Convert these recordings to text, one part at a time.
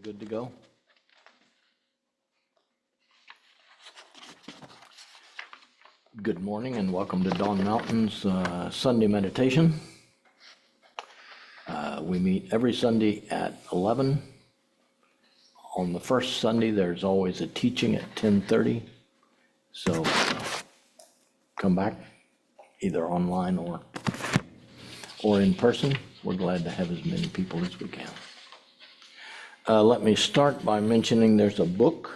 Good to go? Good morning and welcome to Dawn Mountain's Sunday meditation. We meet every Sunday at 11. On the first Sunday, there's always a teaching at 10:30. So come back either online or in person. We're glad to have as many people as we can. Let me start by mentioning there's a book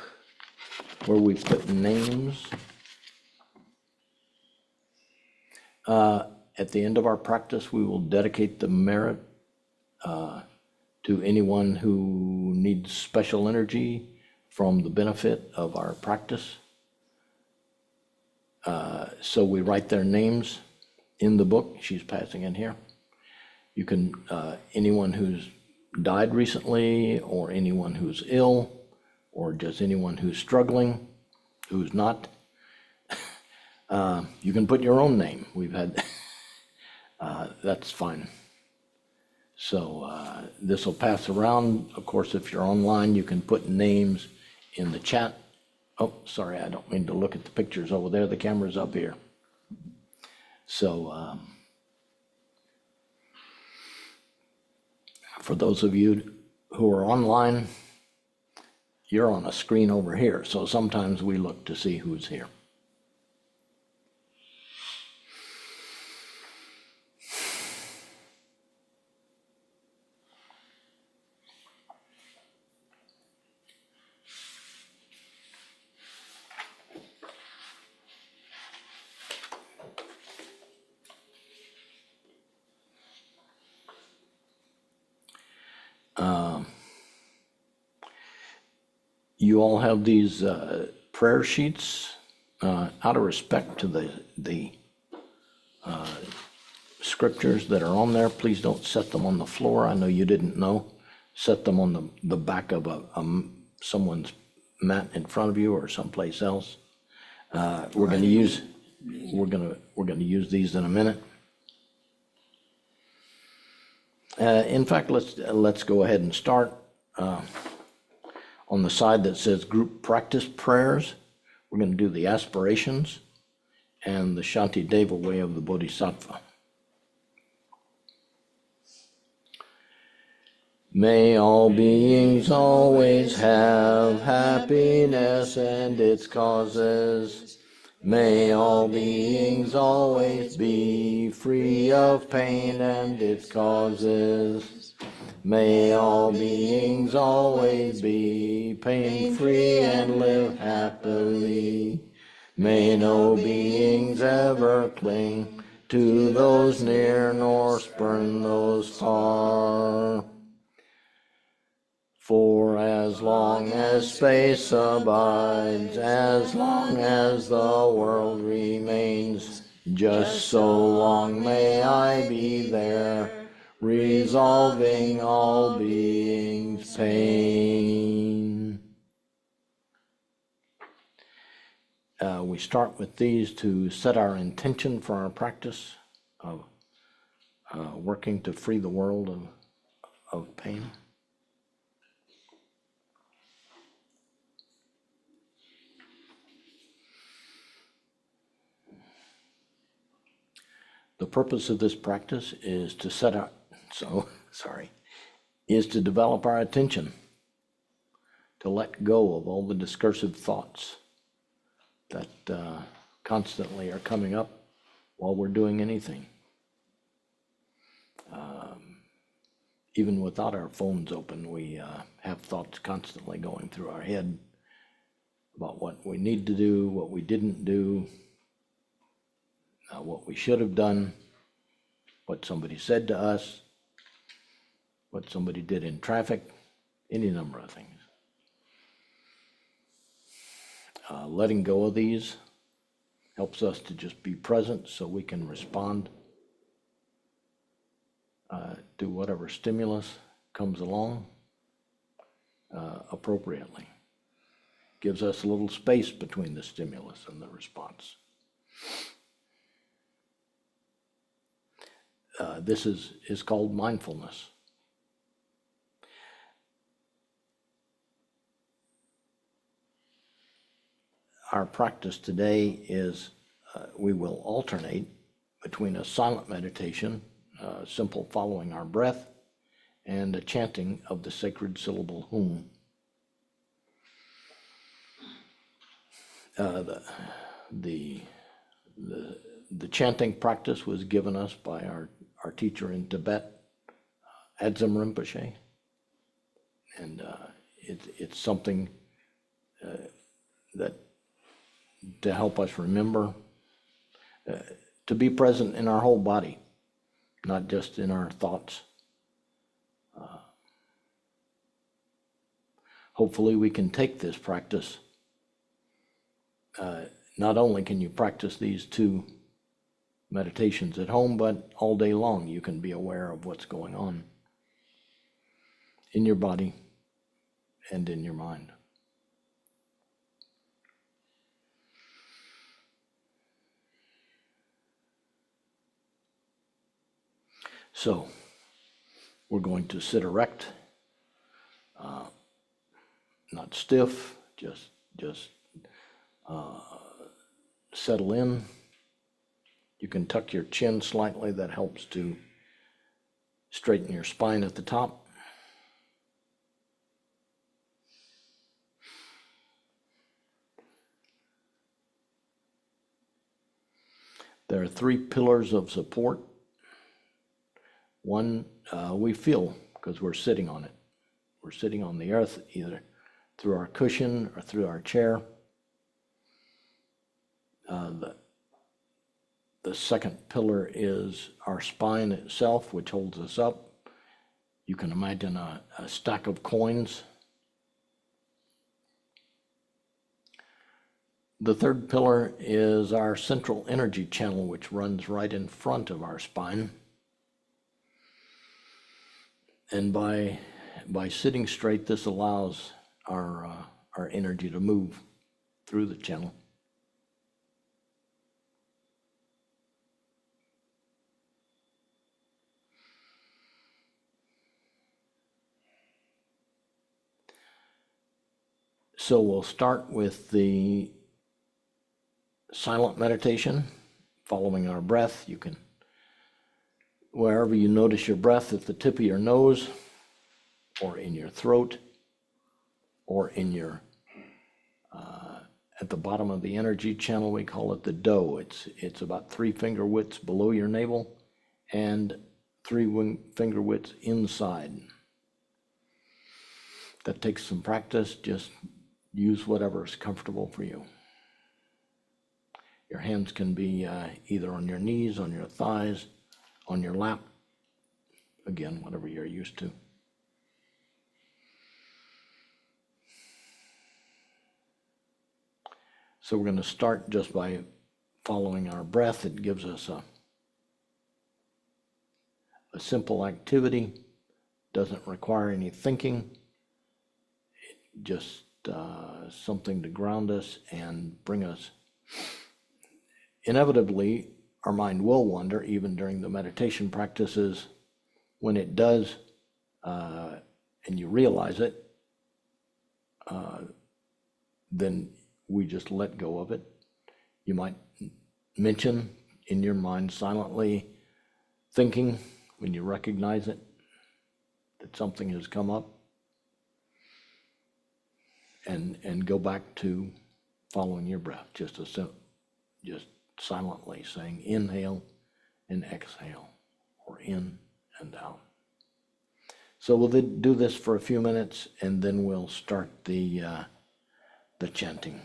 where we put names. At the end of our practice, we will dedicate the merit to anyone who needs special energy from the benefit of our practice. So we write their names in the book. She's passing in here. You can, anyone who's died recently, or anyone who's ill, or just anyone who's struggling, who's not, you can put your own name. We've had, that's fine. So this will pass around. Of course, if you're online, you can put names in the chat. Oh, sorry, I don't mean to look at the pictures over there. The camera's up here. So for those of you who are online, you're on a screen over here. So sometimes we look to see who's here. You all have these prayer sheets. Out of respect to the scriptures that are on there, please don't set them on the floor. I know you didn't know. Set them on the back of someone's mat in front of you or someplace else. We're going to use these in a minute. In fact, let's go ahead and start. On the side that says group practice prayers, we're going to do the aspirations and the Shanti Deva way of the Bodhisattva. May all beings always have happiness and its causes. May all beings always be free of pain and its causes. May all beings always be pain-free and live happily. May no beings ever cling to those near nor spurn those far. For as long as space abides, as long as the world remains, just so long may I be there, resolving all beings' pain. We start with these to set our intention for our practice of working to free the world of pain. The purpose of this practice is to is to develop our attention, to let go of all the discursive thoughts that constantly are coming up while we're doing anything. Even without our phones open, we have thoughts constantly going through our head about what we need to do, what we didn't do, what we should have done, what somebody said to us, what somebody did in traffic, any number of things. Letting go of these helps us to just be present so we can respond to whatever stimulus comes along appropriately. Gives us a little space between the stimulus and the response. This is called mindfulness. our practice today is we will alternate between a silent meditation, simple following our breath, and a chanting of the sacred syllable hum. The chanting practice was given us by our teacher in Tibet, Adzim Rinpoche, and it's something that to help us remember to be present in our whole body, not just in our thoughts. Hopefully we can take this practice. Not only can you practice these two meditations at home, but all day long you can be aware of what's going on in your body and in your mind. So we're going to sit erect, not stiff, just settle in. You can tuck your chin slightly. That helps to straighten your spine at the top. There are 3 pillars of support. One, we feel because we're sitting on it. We're sitting on the earth either through our cushion or through our chair. The second pillar is our spine itself, which holds us up. You can imagine a stack of coins. The third pillar is our central energy channel, which runs right in front of our spine. And by sitting straight, this allows our energy to move through the channel. So we'll start with the silent meditation, following our breath. You can, wherever you notice your breath, at the tip of your nose, or in your throat, or in your, at the bottom of the energy channel, we call it the dough. It's about 3 finger widths below your navel and 3 finger widths inside. That takes some practice. Just use whatever is comfortable for you. Your hands can be either on your knees, on your thighs, on your lap. Again, whatever you're used to. So we're going to start just by following our breath. It gives us a simple activity, doesn't require any thinking. It just something to ground us and bring us. Inevitably, our mind will wander, even during the meditation practices. When it does, and you realize it, then we just let go of it. You might mention in your mind silently, thinking when you recognize it, that something has come up, and go back to following your breath, just silently saying inhale and exhale, or in and out. So we'll do this for a few minutes, and then we'll start the chanting.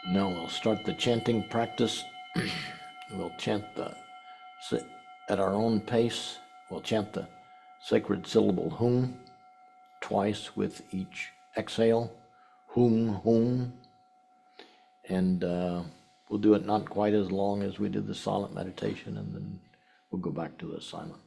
Now we'll start the chanting practice. We'll chant at our own pace. We'll chant the sacred syllable hum twice with each exhale. Hum, hum. And we'll do it not quite as long as we did the silent meditation, and then we'll go back to the silent.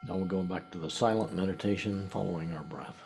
Now we're going back to the silent meditation, following our breath.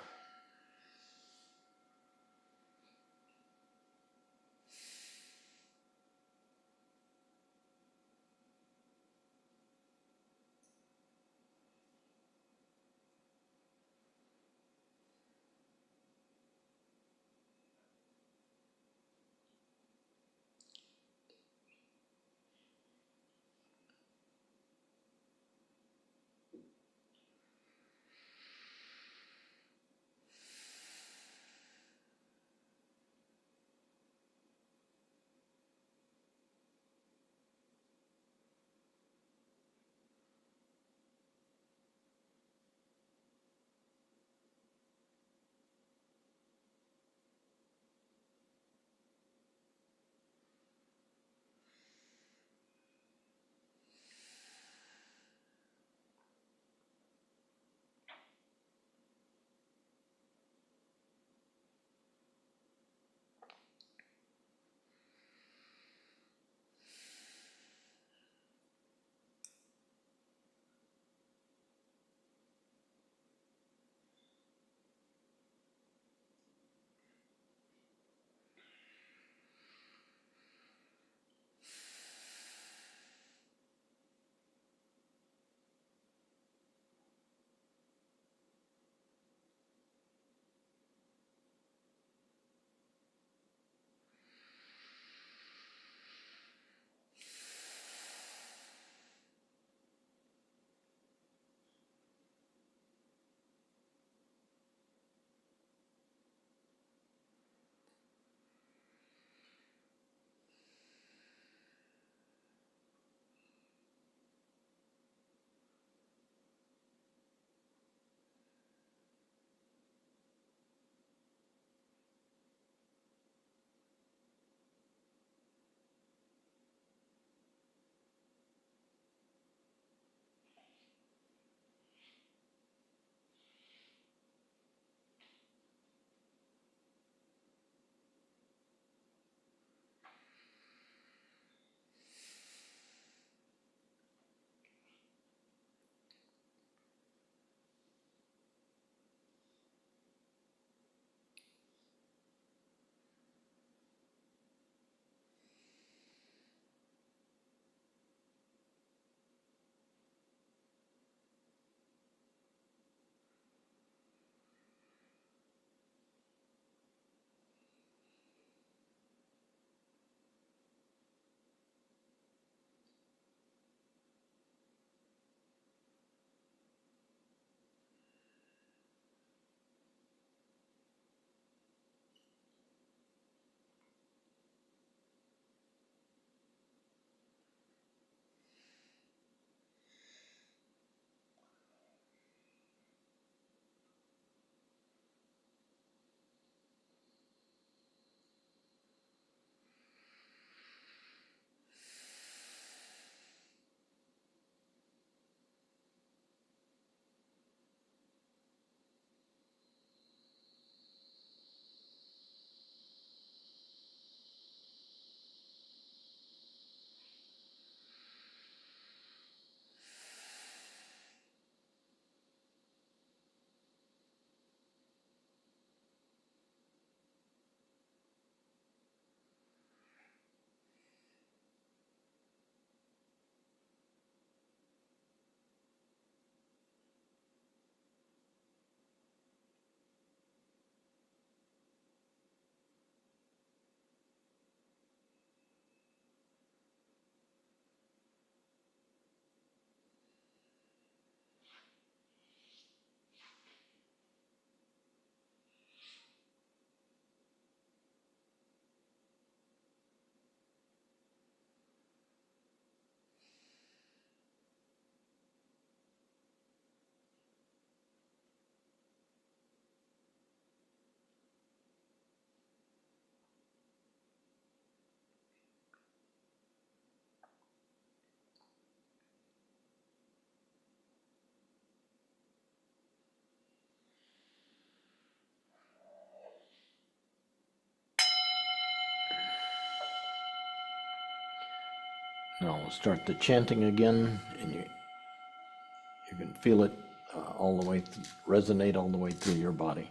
Now we'll start the chanting again, and you can feel it all the way, resonate all the way through your body.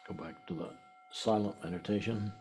Go back to the silent meditation.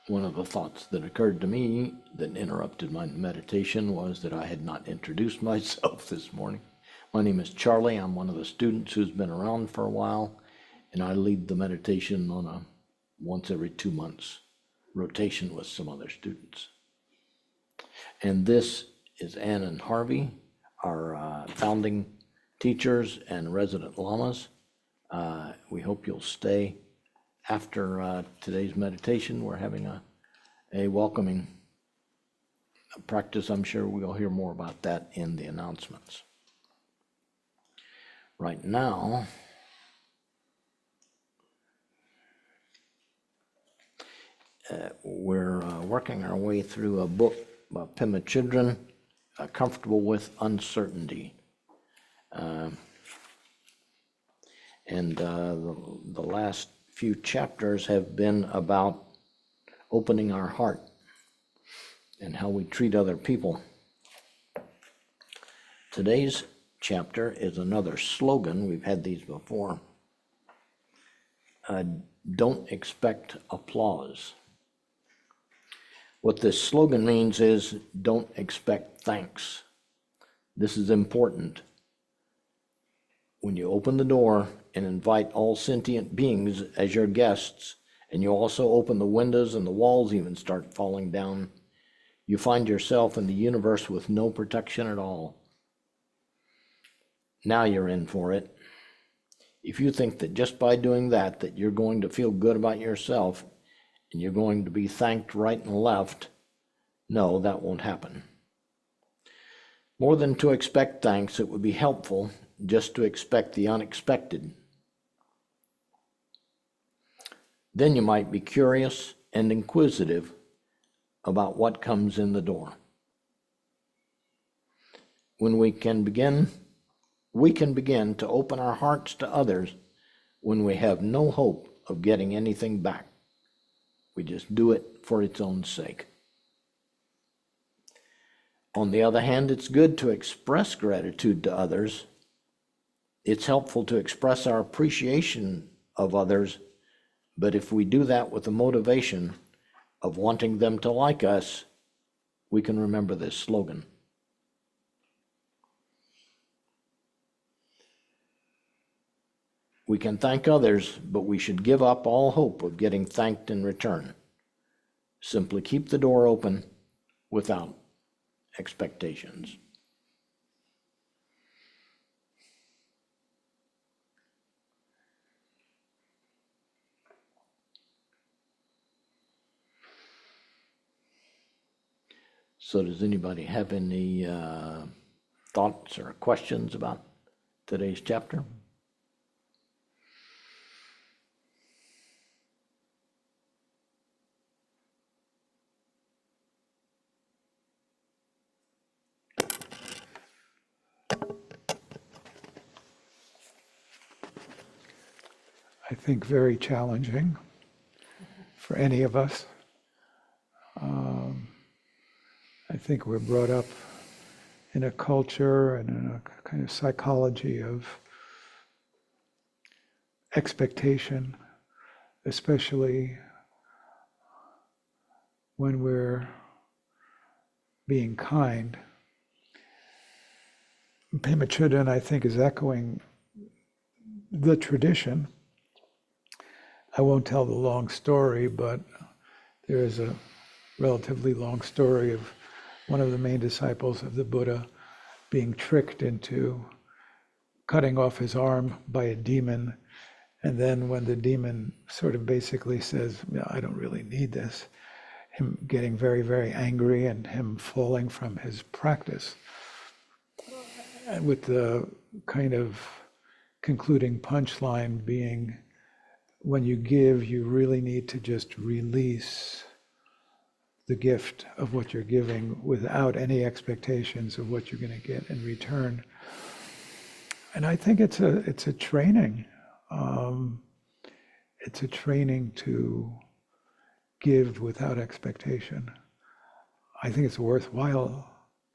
One of the thoughts that occurred to me that interrupted my meditation was that I had not introduced myself this morning. My name is Charlie. I'm one of the students who's been around for a while, and I lead the meditation on a once every 2 months rotation with some other students. And this is Ann and Harvey, our founding teachers and resident lamas. We hope you'll stay after today's meditation. We're having a welcoming practice. I'm sure we'll hear more about that in the announcements. Right now, we're working our way through a book by Pema Children, Comfortable with Uncertainty. And the last few chapters have been about opening our heart and how we treat other people. Today's chapter is another slogan. We've had these before. Don't expect applause. What this slogan means is don't expect thanks. This is important. When you open the door and invite all sentient beings as your guests, and you also open the windows and the walls even start falling down, you find yourself in the universe with no protection at all. Now you're in for it. If you think that just by doing that you're going to feel good about yourself and you're going to be thanked right and left, no, that won't happen. More than to expect thanks, it would be helpful just to expect the unexpected. Then you might be curious and inquisitive about what comes in the door. When we can begin to open our hearts to others when we have no hope of getting anything back. We just do it for its own sake. On the other hand, it's good to express gratitude to others. It's helpful to express our appreciation of others, but if we do that with the motivation of wanting them to like us, we can remember this slogan. We can thank others, but we should give up all hope of getting thanked in return. Simply keep the door open without expectations. So does anybody have any thoughts or questions about today's chapter? I think very challenging for any of us. I think we're brought up in a culture and in a kind of psychology of expectation, especially when we're being kind. Pema Chodron, I think, is echoing the tradition. I won't tell the long story, but there is a relatively long story of one of the main disciples of the Buddha being tricked into cutting off his arm by a demon. And then when the demon sort of basically says, I don't really need this, him getting very, very angry and him falling from his practice. And with the kind of concluding punchline being, when you give, you really need to just release the gift of what you're giving without any expectations of what you're going to get in return. And I think it's a training. It's a training to give without expectation. I think it's a worthwhile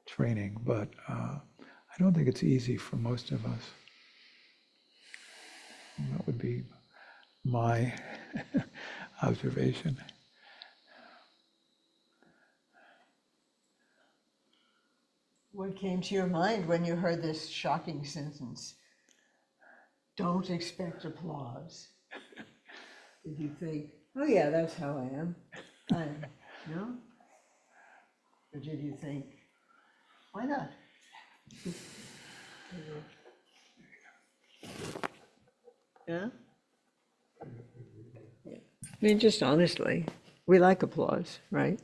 training, but I don't think it's easy for most of us. That would be my observation. What came to your mind when you heard this shocking sentence? Don't expect applause. Did you think, oh yeah, that's how I am? No? Or did you think, why not? Yeah? Yeah. I mean, just honestly, we like applause, right?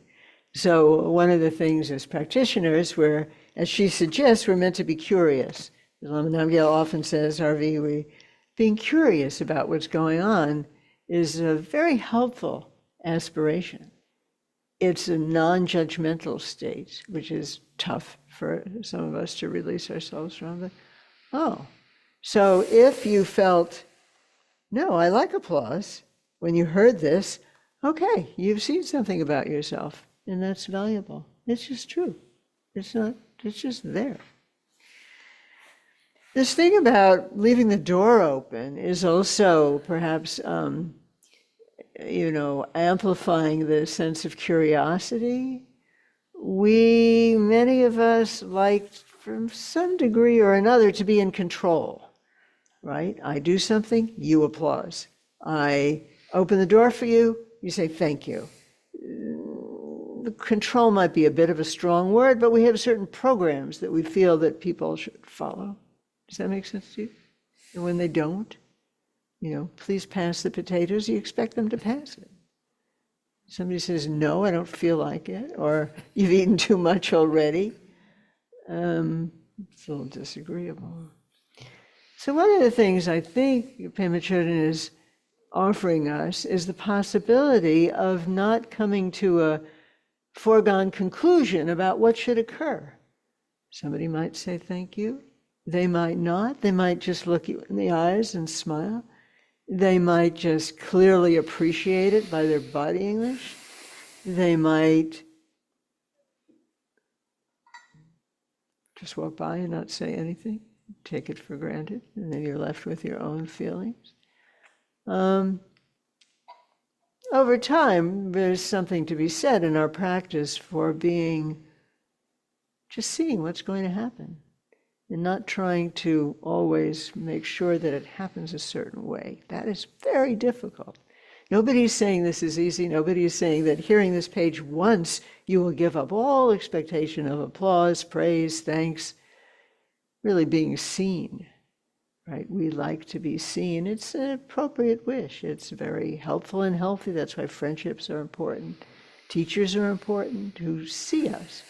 So one of the things as practitioners, we're, as she suggests, we're meant to be curious. As Lama Namgyal often says, Harvey, being curious about what's going on is a very helpful aspiration. It's a non-judgmental state, which is tough for some of us to release ourselves from. But, oh, so if you felt, no, I like applause, when you heard this, okay, you've seen something about yourself, and that's valuable. It's just true. It's not, it's just there. This thing about leaving the door open is also perhaps, amplifying the sense of curiosity. Many of us like, from some degree or another, to be in control, right? I do something, you applause. I open the door for you, you say thank you. The control might be a bit of a strong word, but we have certain programs that we feel that people should follow. Does that make sense to you? And when they don't, please pass the potatoes, you expect them to pass it. Somebody says, no, I don't feel like it, or you've eaten too much already. It's a little disagreeable. So one of the things I think Pema Chodron is offering us is the possibility of not coming to a foregone conclusion about what should occur. Somebody might say thank you. They might not. They might just look you in the eyes and smile. They might just clearly appreciate it by their body English. They might just walk by and not say anything, take it for granted, and then you're left with your own feelings. Over time, there's something to be said in our practice for just seeing what's going to happen and not trying to always make sure that it happens a certain way. That is very difficult. Nobody's saying this is easy. Nobody is saying that hearing this page once, you will give up all expectation of applause, praise, thanks, really being seen, right? We like to be seen. It's an appropriate wish. It's very helpful and healthy. That's why friendships are important. Teachers are important who see us.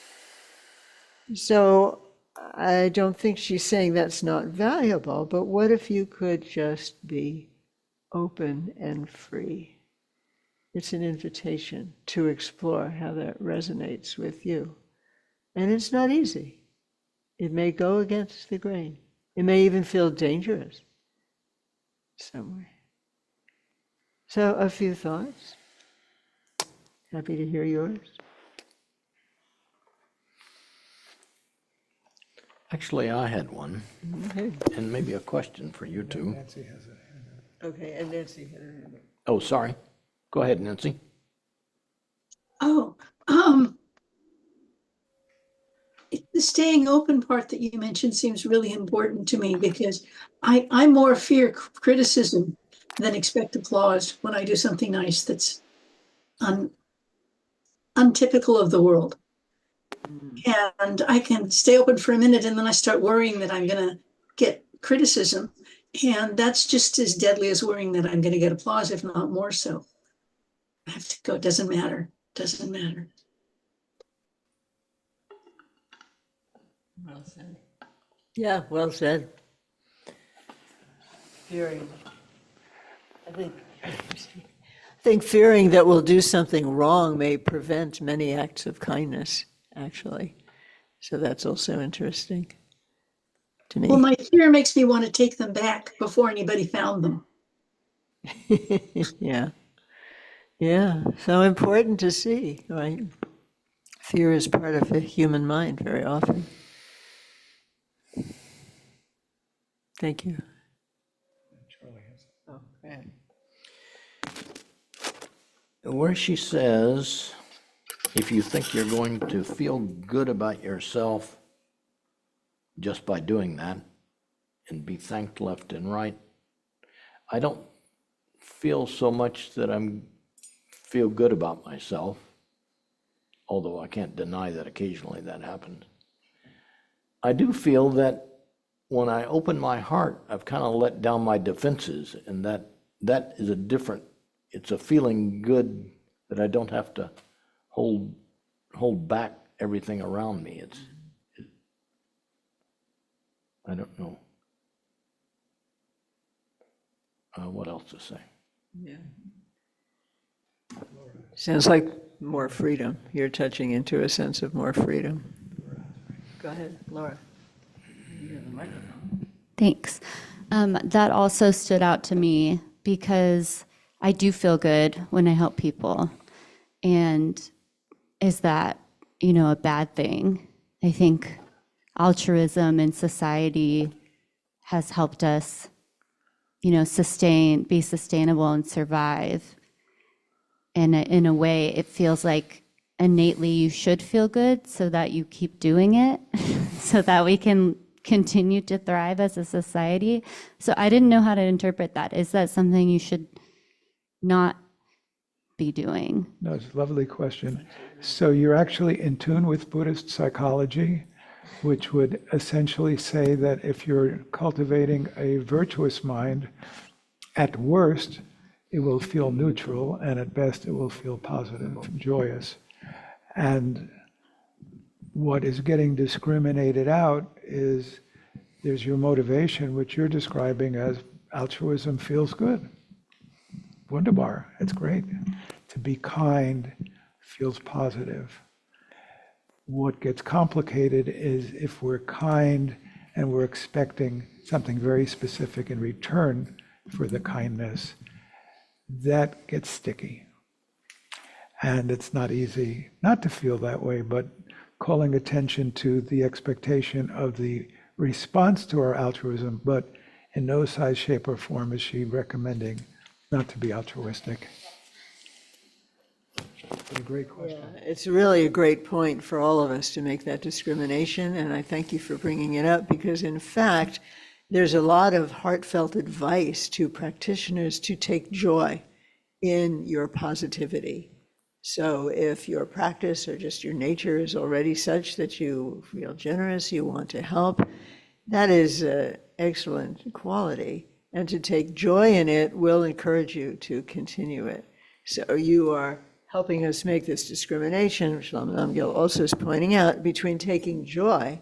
So I don't think she's saying that's not valuable, but what if you could just be open and free? It's an invitation to explore how that resonates with you. And it's not easy. It may go against the grain. It may even feel dangerous somewhere. So a few thoughts. Happy to hear yours. Actually, I had one, Okay. and maybe a question for you two. Nancy has it. Okay, and Nancy had her hand up. Oh, sorry. Go ahead, Nancy. Oh, the staying open part that you mentioned seems really important to me because I more fear criticism than expect applause when I do something nice that's untypical of the world. And I can stay open for a minute and then I start worrying that I'm going to get criticism. And that's just as deadly as worrying that I'm going to get applause, if not more so. I have to go. It doesn't matter. Doesn't matter. Well said. Yeah, well said. Fearing. I think fearing that we'll do something wrong may prevent many acts of kindness, actually. So that's also interesting to me. Well, my fear makes me want to take them back before anybody found them. Yeah. Yeah. So important to see, right? Fear is part of the human mind very often. Thank you. Charlie has it. Oh, go ahead. Where she says, if you think you're going to feel good about yourself just by doing that and be thanked left and right. I don't feel so much that feel good about myself, although I can't deny that occasionally that happens. I do feel that when I open my heart, I've kind of let down my defenses, and that is it's a feeling good that I don't have to hold back everything around me. I don't know what else to say. Yeah. Sounds like more freedom. You're touching into a sense of more freedom. Go ahead, Laura. You have the microphone. Thanks. That also stood out to me because I do feel good when I help people. And is that, a bad thing? I think altruism in society has helped us, be sustainable and survive. And in a way, it feels like innately you should feel good so that you keep doing it, so that we can continue to thrive as a society. So I didn't know how to interpret that. Is that something you should not be doing? No, it's a lovely question. So you're actually in tune with Buddhist psychology, which would essentially say that if you're cultivating a virtuous mind, at worst, it will feel neutral, and at best, it will feel positive, joyous. And what is getting discriminated out is there's your motivation, which you're describing as altruism feels good. Wunderbar, it's great. To be kind feels positive. What gets complicated is if we're kind and we're expecting something very specific in return for the kindness, that gets sticky. And it's not easy not to feel that way, but calling attention to the expectation of the response to our altruism, but in no size, shape, or form is she recommending not to be altruistic. But a great question. Yeah, it's really a great point for all of us to make that discrimination, and I thank you for bringing it up, because in fact, there's a lot of heartfelt advice to practitioners to take joy in your positivity. So if your practice or just your nature is already such that you feel generous, you want to help, that is an excellent quality. And to take joy in it will encourage you to continue it. So you are helping us make this discrimination, which Lama Namgyal also is pointing out, between taking joy,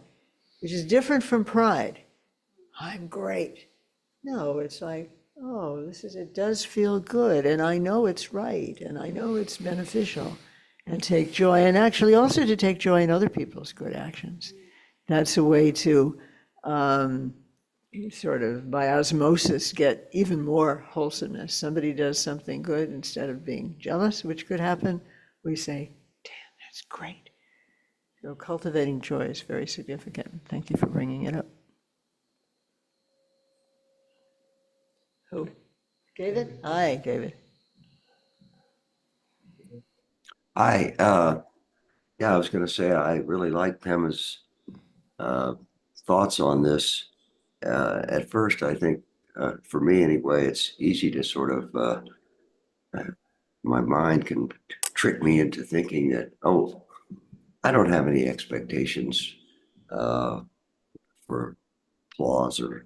which is different from pride. I'm great. No, it's like, oh, it does feel good, and I know it's right, and I know it's beneficial, and take joy, and actually also to take joy in other people's good actions. That's a way to sort of by osmosis get even more wholesomeness. Somebody does something good, instead of being jealous, which could happen, we say, damn, that's great. So cultivating joy is very significant. Thank you for bringing it up. Who? David? Hi, David. Yeah, I was going to say I really like Pema's thoughts on this. At first, I think for me anyway, it's easy to sort of my mind can trick me into thinking that, oh, I don't have any expectations for applause or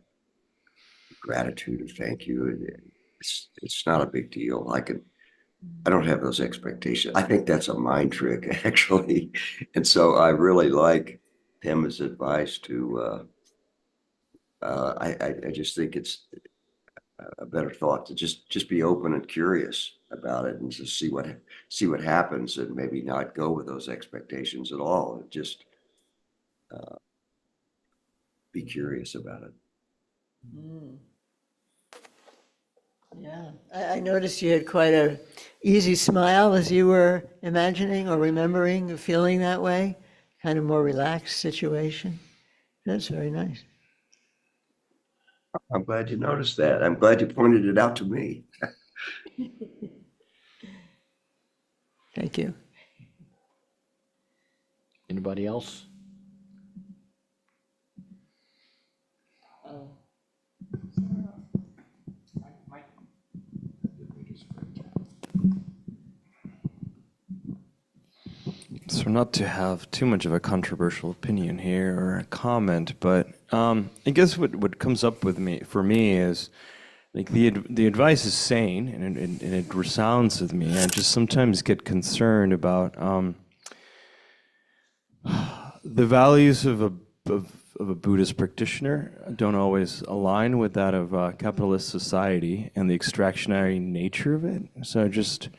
gratitude or thank you. It's not a big deal. I don't have those expectations. I think that's a mind trick, actually. And so I really like Pema's advice to, I just think it's a better thought to just be open and curious about it and just see what happens, and maybe not go with those expectations at all, and just be curious about it. Yeah, I noticed you had quite a easy smile as you were imagining or remembering, feeling that way, kind of more relaxed situation. That's very nice. I'm glad you noticed that. I'm glad you pointed it out to me. Thank you. Anybody else? not to have too much of a controversial opinion here or a comment, but I guess what comes up with me for me is like the advice is sane and it resounds with me. I just sometimes get concerned about the values of a Buddhist practitioner don't always align with that of capitalist society and the extractionary nature of it. So just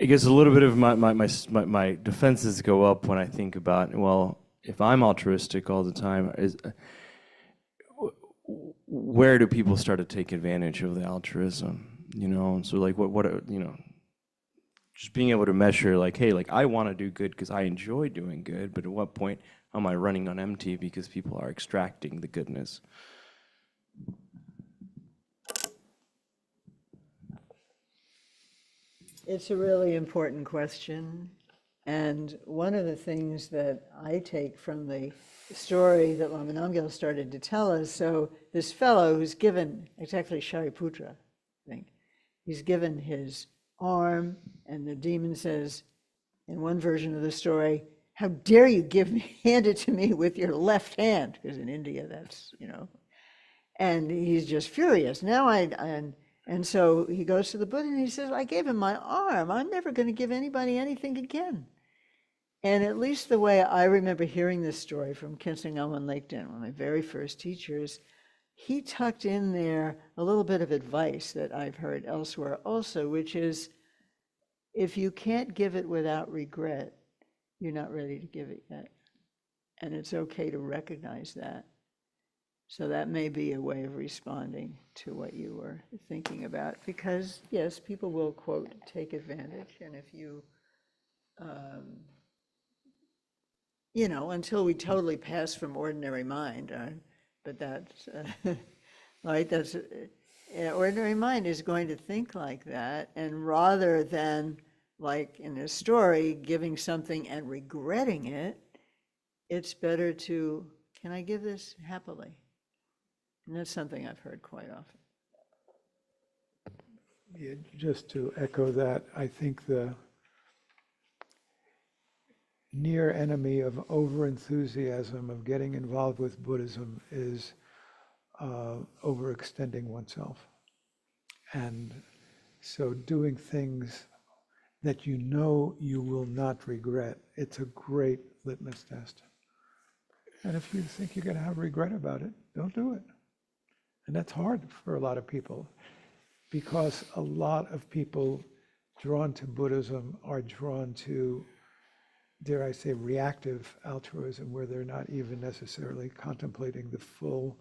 I guess a little bit of my defenses go up when I think about, well, if I'm altruistic all the time, where do people start to take advantage of the altruism? You know, so like what you know, just being able to measure like, hey, like I want to do good because I enjoy doing good, but at what point am I running on empty because people are extracting the goodness? It's a really important question. And one of the things that I take from the story that Lama Namgyal started to tell us, so this fellow who's given, it's actually Shariputra, I think, he's given his arm, and the demon says, in one version of the story, how dare you hand it to me with your left hand? Because in India, that's, you know, and he's just furious. And so he goes to the Buddha and he says, I gave him my arm. I'm never going to give anybody anything again. And at least the way I remember hearing this story from Kensing Elman Laketon, one of my very first teachers, he tucked in there a little bit of advice that I've heard elsewhere also, which is, if you can't give it without regret, you're not ready to give it yet. And it's okay to recognize that. So that may be a way of responding to what you were thinking about, because yes, people will, quote, take advantage. And if you, you know, until we totally pass from ordinary mind, but that's, right, that's, ordinary mind is going to think like that. And rather than, like in this story, giving something and regretting it, it's better to, can I give this happily? And that's something I've heard quite often. Yeah, just to echo that, I think the near enemy of overenthusiasm of getting involved with Buddhism is overextending oneself. And so doing things that you know you will not regret, it's a great litmus test. And if you think you're going to have regret about it, don't do it. And that's hard for a lot of people, because a lot of people drawn to Buddhism are drawn to, dare I say, reactive altruism, where they're not even necessarily contemplating the full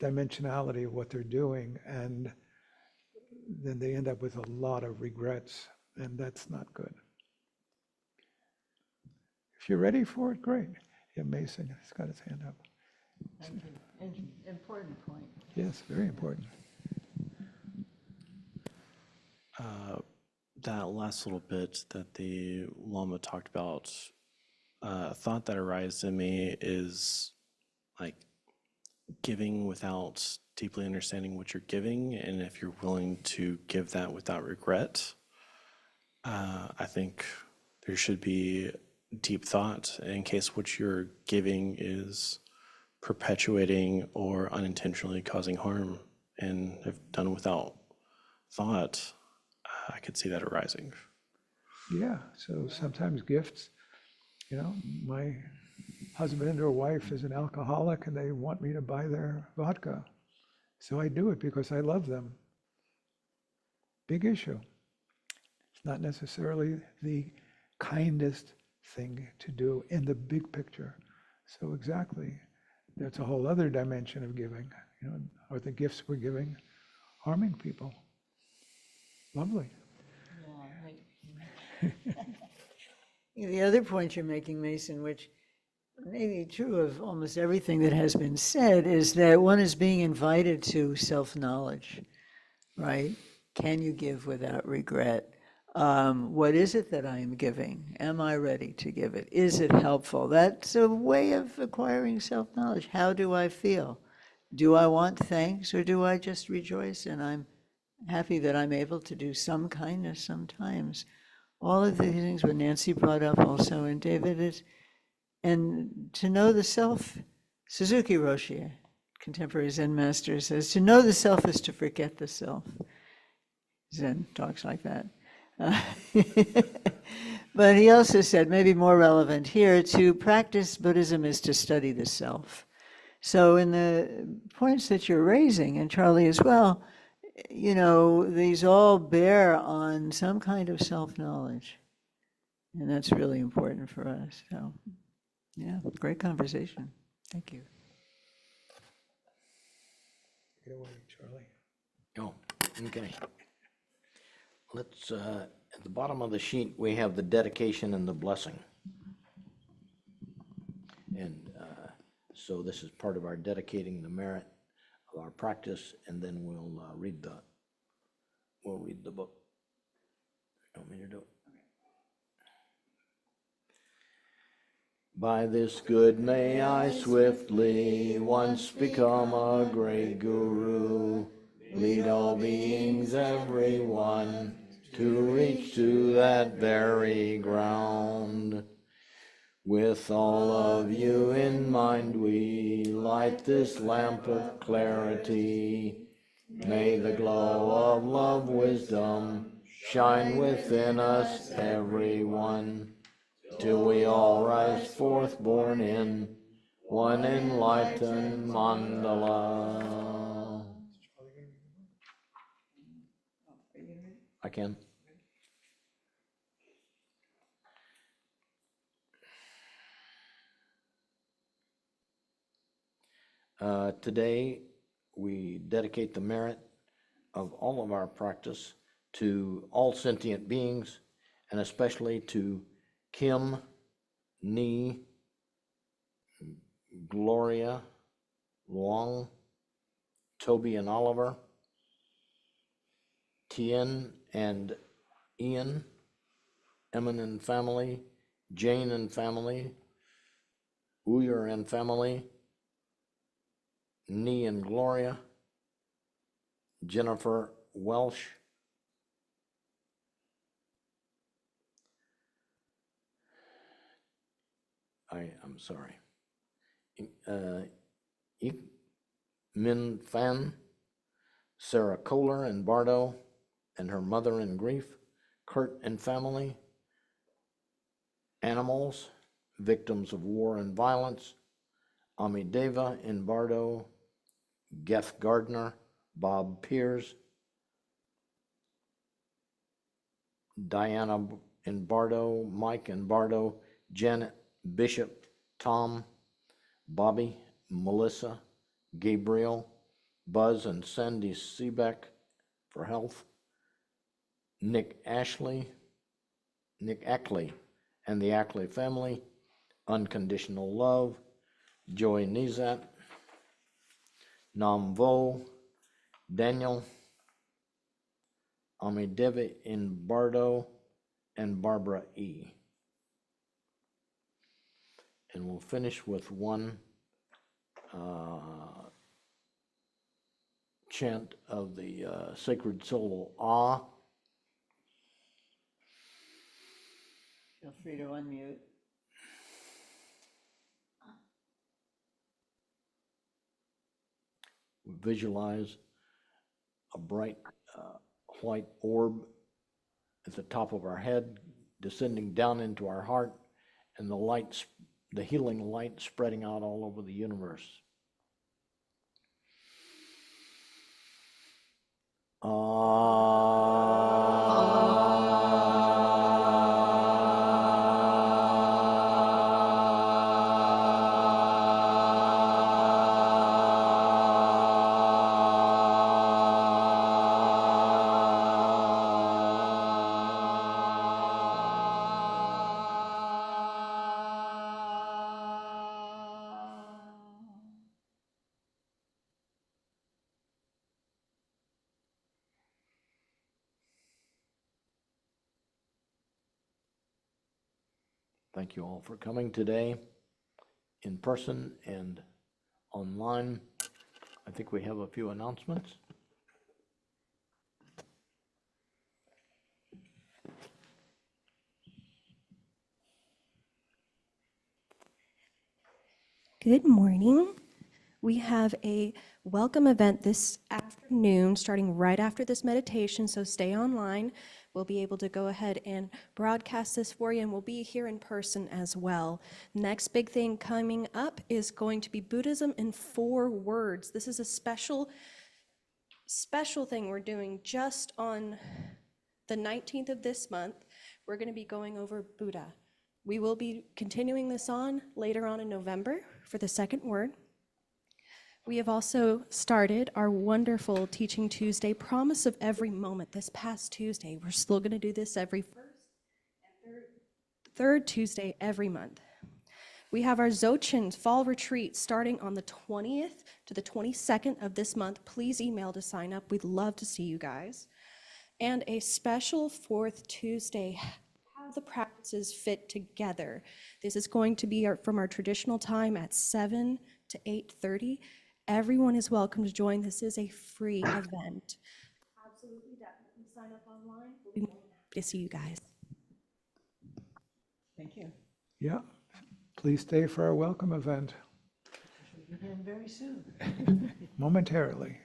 dimensionality of what they're doing. And then they end up with a lot of regrets, and that's not good. If you're ready for it, great. Yeah, Mason has got his hand up. Thank you. Important point. Yes, very important. That last little bit that the Lama talked about, a thought that arises in me is like giving without deeply understanding what you're giving, and if you're willing to give that without regret. I think there should be deep thought in case what you're giving is perpetuating or unintentionally causing harm, and if done without thought, I could see that arising. Yeah, so sometimes gifts, you know, my husband or wife is an alcoholic and they want me to buy their vodka. So I do it because I love them. Big issue. It's not necessarily the kindest thing to do in the big picture. So exactly, that's a whole other dimension of giving. You know, are the gifts we're giving harming people? Lovely. The other point you're making, Mason, which may be true of almost everything that has been said, is that one is being invited to self-knowledge, right? Can you give without regret? What is it that I am giving? Am I ready to give it? Is it helpful? That's a way of acquiring self-knowledge. How do I feel? Do I want thanks, or do I just rejoice and I'm happy that I'm able to do some kindness sometimes? all of the things what Nancy brought up also, and David is, and to know the self, Suzuki Roshi, contemporary Zen master, says, to know the self is to forget the self. Zen talks like that. But he also said, maybe more relevant here, to practice Buddhism is to study the self. So in the points that you're raising, and Charlie as well, you know, these all bear on some kind of self-knowledge. And that's really important for us. So, yeah, great conversation. Thank you. Take it away, Charlie. Oh, okay. Let's, at the bottom of the sheet, we have the dedication and the blessing. And so this is part of our dedicating the merit of our practice, and then we'll read the book. You want me to do it? By this good may I swiftly once become a great guru, lead all beings, every one, to reach to that very ground. With all of you in mind we light this lamp of clarity. May the glow of love wisdom shine within us every one, till we all rise forth born in one enlightened mandala. I can. Today, we dedicate the merit of all of our practice to all sentient beings, and especially to Kim, Ni, Gloria, Luong, Toby and Oliver, Tien and Ian, Emin and family, Jane and family, Uyar and family, Ni and Gloria, Jennifer Welsh, I'm sorry, Ik Min Fan, Sarah Kohler and Bardo and her mother in grief, Kurt and family, animals, victims of war and violence, Amideva in Bardo, Geth Gardner, Bob Piers, Diana in Bardo, Mike in Bardo, Janet Bishop, Tom, Bobby, Melissa, Gabriel, Buzz and Sandy Seebeck for health, Nick Ackley, and the Ackley family, unconditional love, Joy Nizat, Nam Vo, Daniel, Amidevi in Bardo, and Barbara E. And we'll finish with one chant of the sacred syllable Ah. Feel free to unmute. Visualize a bright white orb at the top of our head, descending down into our heart, and the healing light spreading out all over the universe. Thank you all for coming today, in person and online. I think we have a few announcements. Good morning. We have a welcome event this afternoon, starting right after this meditation, so stay online. We'll be able to go ahead and broadcast this for you, and we'll be here in person as well. Next big thing coming up is going to be Buddhism in 4 words. This is a special thing we're doing just on the 19th of this month. We're going to be going over Buddha. We will be continuing this on later on in November for the second word. We have also started our wonderful Teaching Tuesday, Promise of Every Moment, this past Tuesday. We're still going to do this every first and third Tuesday every month. We have our Dzogchen Fall Retreat starting on the 20th to the 22nd of this month. Please email to sign up. We'd love to see you guys. And a special 4th Tuesday, How the Practices Fit Together. This is going to be from our traditional time at 7 to 8:30. Everyone is welcome to join. This is a free event. Absolutely, definitely sign up online. We'll be more than happy to see you guys. Thank you. Yeah, please stay for our welcome event Begin very soon. momentarily.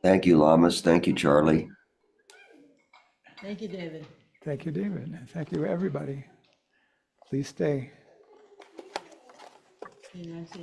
Thank you, Lamas. Thank you, Charlie. Thank you, David. Thank you, David. Thank you, everybody. Please stay. See you next